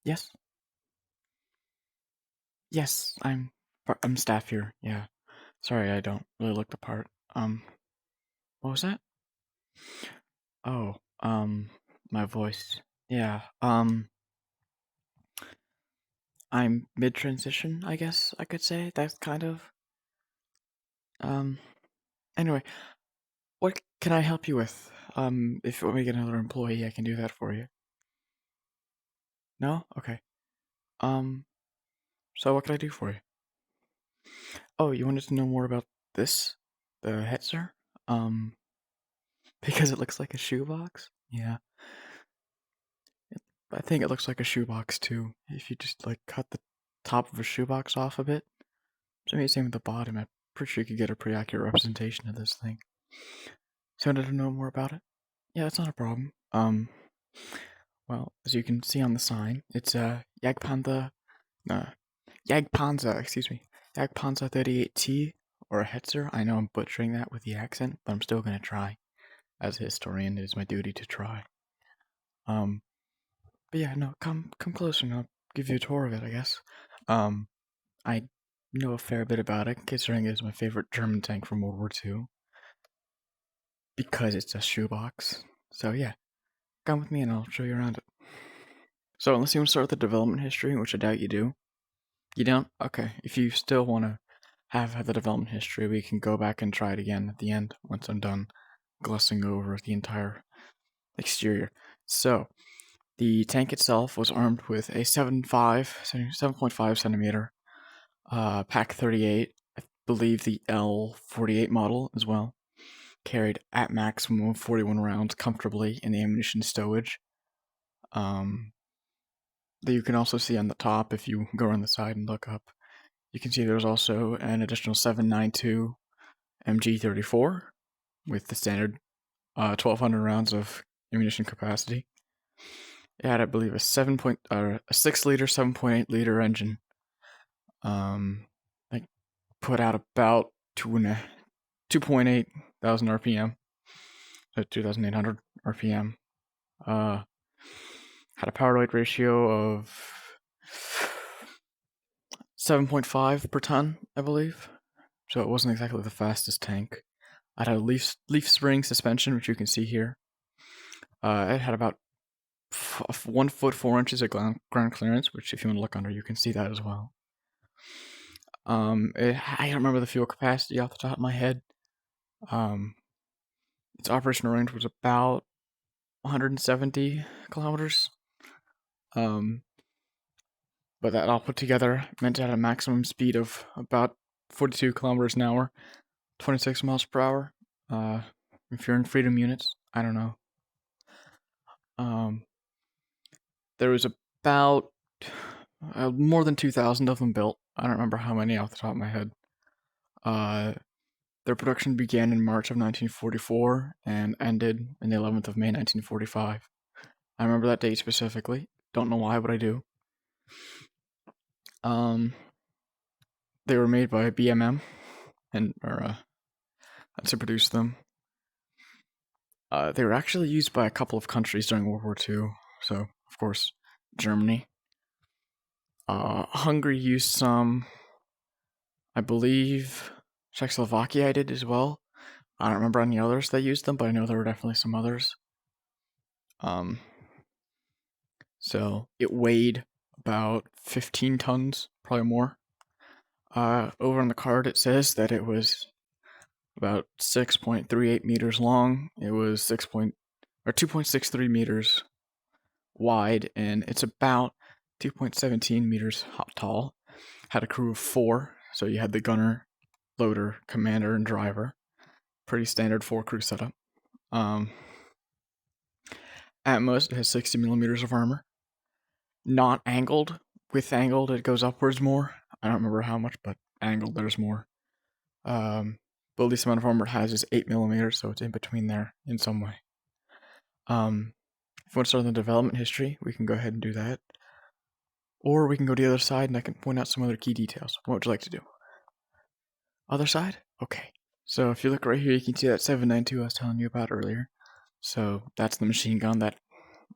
Yes. Yes, I'm staff here. Yeah. Sorry, I don't really look the part. What was that? Oh, my voice. Yeah. I'm mid-transition, I guess I could say. That's kind of um anyway, what can I help you with? If you want me to get another employee, I can do that for you. No? Okay. Um, so what can I do for you? Oh, you wanted to know more about this? The Hetzer? Um, because it looks like a shoebox? Yeah. I think it looks like a shoebox too. If you just like cut the top of a shoebox off a bit. So maybe same with the bottom. I'm pretty sure you could get a pretty accurate representation of this thing. So wanted to know more about it? Yeah, that's not a problem. Well, as you can see on the sign, it's a uh, Jagdpanzer, excuse me, Jagdpanzer 38T or a Hetzer. I know I'm butchering that with the accent, but I'm still gonna try. As a historian, it is my duty to try. Um, but yeah, no, come closer and I'll give you a tour of it, I guess. Um, I know a fair bit about it, considering it is my favorite German tank from World War II, because it's a shoebox. So yeah, come with me and I'll show you around it. So unless you want to start with the development history, which I doubt you do, you don't? Okay, if you still want to have the development history, we can go back and try it again at the end once I'm done glossing over the entire exterior. So, the tank itself was armed with a 7.5 centimeter Pack 38. I believe the L48 model as well. Carried at maximum 41 rounds comfortably in the ammunition stowage. That you can also see on the top if you go on the side and look up. You can see there's also an additional 7.92 MG34 with the standard 1,200 rounds of ammunition capacity. It had, I believe, a 6-liter, 7.8-liter engine. Like put out about 2.8 thousand RPM, so 2,800 RPM. Had a power to weight ratio of 7.5 per ton, I believe. So it wasn't exactly the fastest tank. I had a leaf spring suspension, which you can see here. It had about 1 foot 4 inches of ground clearance, which if you want to look under, you can see that as well. I don't remember the fuel capacity off the top of my head. Its operational range was about 170 kilometers. But that all put together meant it had a maximum speed of about 42 kilometers an hour, 26 miles per hour. If you're in freedom units, I don't know. There was about more than 2,000 of them built. I don't remember how many off the top of my head. Their production began in March of 1944 and ended in the 11th of May 1945. I remember that date specifically. Don't know why, but I do. They were made by BMM and to produce them. They were actually used by a couple of countries during World War II. So, of course, Germany. Hungary used some. I believe Czechoslovakia did as well. I don't remember any others that used them, but I know there were definitely some others. So it weighed about 15 tons, probably more. Over on the card, it says that it was about 6.38 meters long. It was 2.63 meters wide, and it's about 2.17 meters tall. Had a crew of 4, so you had the gunner, loader, commander, and driver. Pretty standard 4-crew setup. At most, it has 60 millimeters of armor. Not angled. With angled, it goes upwards more. I don't remember how much, but angled, there's more. But the least amount of armor it has is 8 millimeters, so it's in between there in some way. If you want to start on the development history, we can go ahead and do that. Or we can go to the other side and I can point out some other key details. What would you like to do? Other side? Okay. So if you look right here, you can see that 7.92 I was telling you about earlier. So that's the machine gun that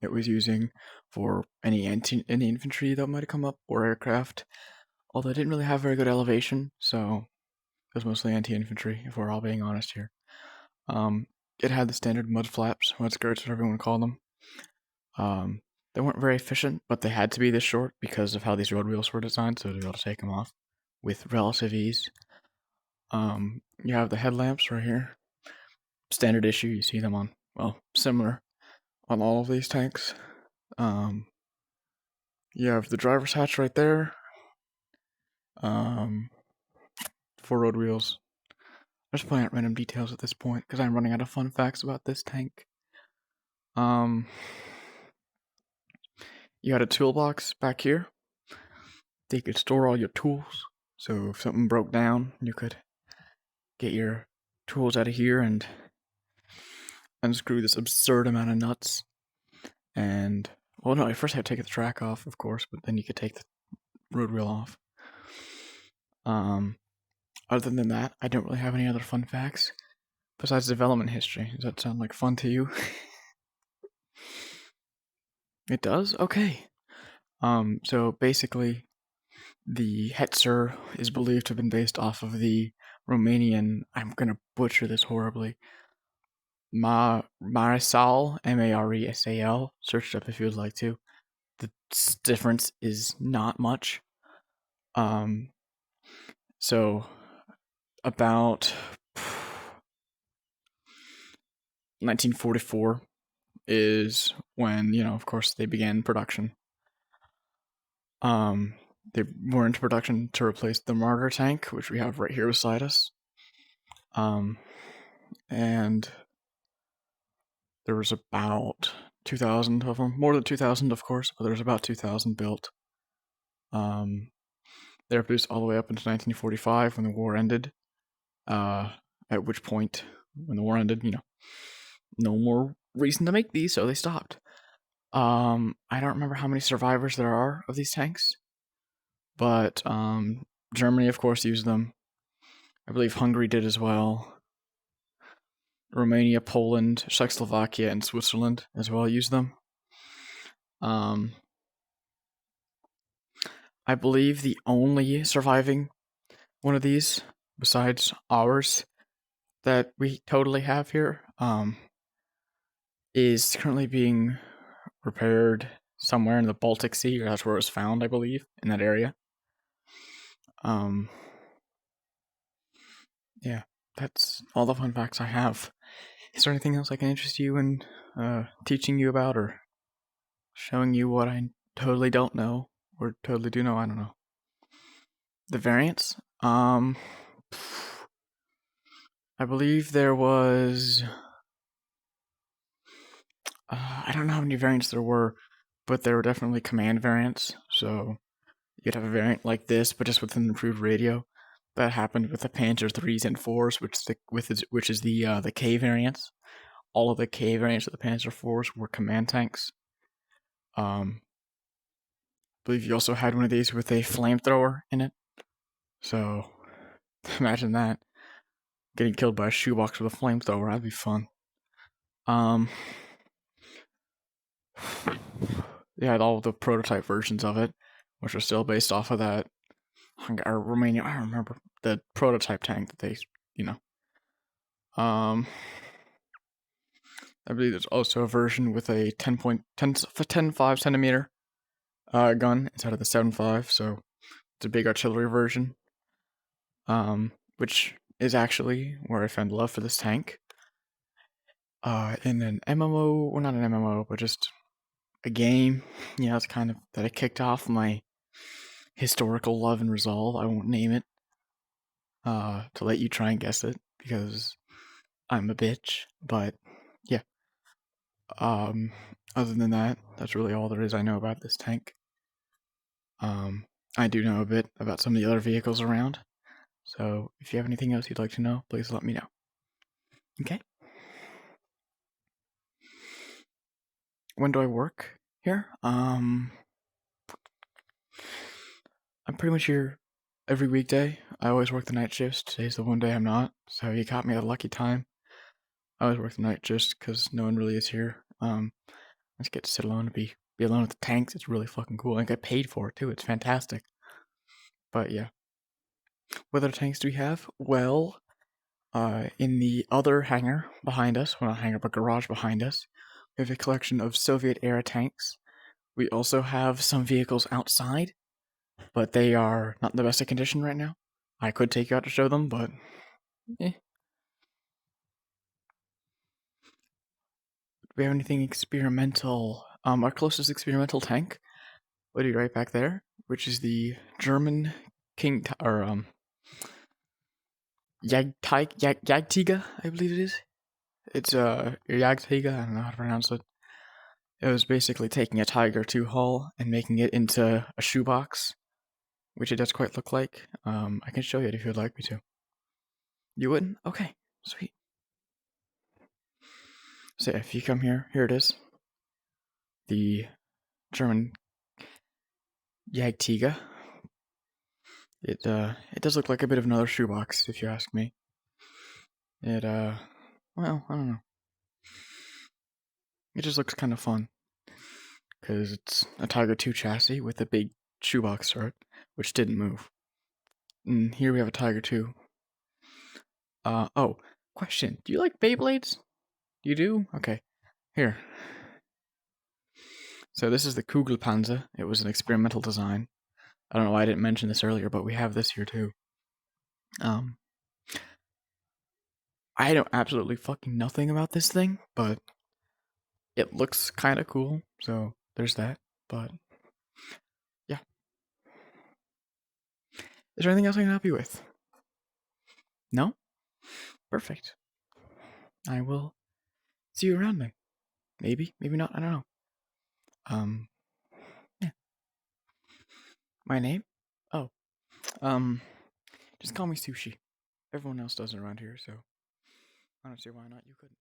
it was using for any infantry that might have come up or aircraft. Although it didn't really have very good elevation, so it was mostly anti-infantry, if we're all being honest here. It had the standard mud flaps, mud skirts, whatever you want to call them. They weren't very efficient, but they had to be this short because of how these road wheels were designed, so to be able to take them off with relative ease. You have the headlamps right here. Standard issue, you see them on, well, similar on all of these tanks. You have the driver's hatch right there. 4 road wheels. I'm just pointing out random details at this point because I'm running out of fun facts about this tank. You had a toolbox back here. You could store all your tools. So if something broke down, you could get your tools out of here and unscrew this absurd amount of nuts. And, well, no, I first had to take the track off, of course, but then you could take the road wheel off. Other than that, I don't really have any other fun facts besides development history. Does that sound like fun to you? It does? Okay. So basically, the Hetzer is believed to have been based off of the Romanian, I'm gonna butcher this horribly, Maresal, Maresal, search it up if you would like to. The difference is not much. So about 1944 is when, of course, they began production. They were into production to replace the Martyr tank, which we have right here beside us. And there was about 2,000 of them, more than 2,000, of course, but there was about 2,000 built. They were produced all the way up into 1945 when the war ended. At which point, when the war ended, no more reason to make these, so they stopped. I don't remember how many survivors there are of these tanks, but Germany, of course, used them. I believe Hungary did as well. Romania, Poland, Czechoslovakia, and Switzerland as well used them. I believe the only surviving one of these, besides ours, that we totally have here, is currently being repaired somewhere in the Baltic Sea, or that's where it was found, I believe, in that area. Yeah, that's all the fun facts I have. Is there anything else I can interest you in teaching you about, or showing you what I totally don't know, or totally do know? I don't know. The variants? I believe there was... I don't know how many variants there were, but there were definitely command variants, so you'd have a variant like this, but just with an improved radio. That happened with the Panzer 3s and 4s, which is the K variants. All of the K variants of the Panzer 4s were command tanks. I believe you also had one of these with a flamethrower in it. So, imagine that. Getting killed by a shoebox with a flamethrower, that'd be fun. They had all the prototype versions of it, which are still based off of that Romania. I don't remember the prototype tank that they, I believe there's also a version with a 10.5 centimeter gun instead of the 7.5, so it's a big artillery version. Which is actually where I found love for this tank. In an MMO, well, not an MMO, but just a game. It's kind of that I kicked off my historical love and resolve. I won't name it. To let you try and guess it, because I'm a bitch, but yeah. Other than that, that's really all there is I know about this tank. I do know a bit about some of the other vehicles around, so if you have anything else you'd like to know, please let me know. Okay? When do I work here? I'm pretty much here every weekday. I always work the night shifts. Today's the one day I'm not, so you caught me at a lucky time. I always work the night just because no one really is here. Let's get to sit alone and be alone with the tanks. It's really fucking cool. I get paid for it too. It's fantastic. But yeah. What other tanks do we have? Well, in the other hangar behind us, well, not hangar, but garage behind us, we have a collection of Soviet-era tanks. We also have some vehicles outside, but they are not in the best of condition right now. I could take you out to show them, but eh. Do we have anything experimental? Our closest experimental tank would be right back there, which is the German King or Jagdtiger, I believe it is. It's Jagdtiger. I don't know how to pronounce it. It was basically taking a Tiger 2 hull and making it into a shoebox, which it does quite look like. I can show you it if you'd like me to. You wouldn't? Okay, sweet. So if you come here, here it is. The German Jagdtiger. It does look like a bit of another shoebox, if you ask me. It well, I don't know. It just looks kind of fun. Because it's a Tiger 2 chassis with a big shoebox turret, which didn't move. And here we have a Tiger 2. Oh, question. Do you like Beyblades? You do? Okay. Here. So this is the Kugelpanzer. It was an experimental design. I don't know why I didn't mention this earlier, but we have this here too. I know absolutely fucking nothing about this thing, but it looks kind of cool. So there's that. But yeah. Is there anything else I can help you with? No? Perfect. I will see you around then. Maybe, maybe not. I don't know. Yeah. My name? Oh, just call me Sushi. Everyone else does it around here, so I don't see why not. You couldn't.